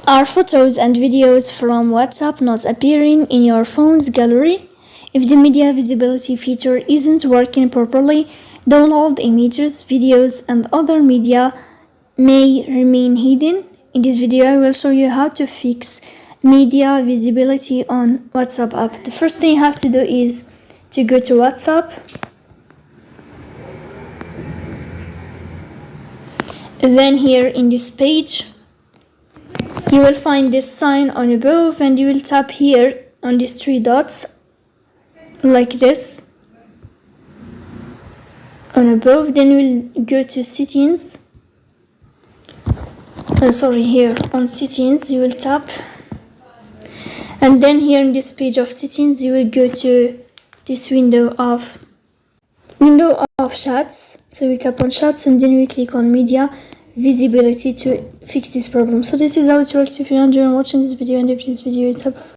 Are photos and videos from WhatsApp not appearing in your phone's gallery? If the media visibility feature isn't working properly, download images, videos, and other media may remain hidden. In this video, I will show you how to fix media visibility on WhatsApp app. The first thing you have to do is to go to WhatsApp. Then here in this page, you will find this sign on above, and you will tap here on these three dots like this on above. Then we'll go to settings. Here on settings you will tap, and then here in this page of settings you will go to this window of chats. So we tap on chats, and then we click on media visibility to fix this problem. So this is how it works. If you enjoy watching this video, and if this video is helpful